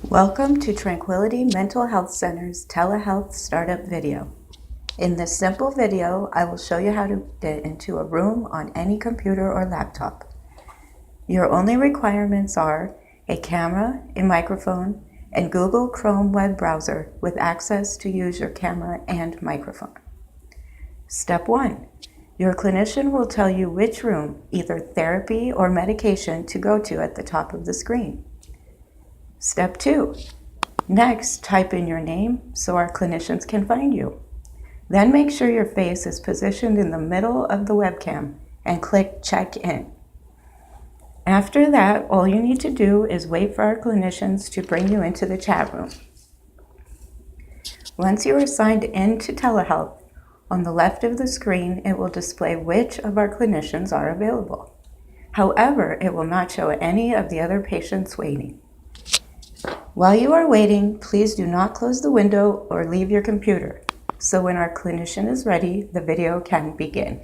Welcome to Tranquility Mental Health Center's Telehealth Startup video. In this simple video, I will show you how to get into a room on any computer or laptop. Your only requirements are a camera, a microphone, and Google Chrome web browser with access to use your camera and microphone. Step 1. Your clinician will tell you which room, either therapy or medication, to go to at the top of the screen. Step 2. Next, type in your name so our clinicians can find you. Then make sure your face is positioned in the middle of the webcam and click Check In. After that, all you need to do is wait for our clinicians to bring you into the chat room. Once you are signed in to Telehealth, on the left of the screen, it will display which of our clinicians are available. However, it will not show any of the other patients waiting. While you are waiting, please do not close the window or leave your computer, so when our clinician is ready, the video can begin.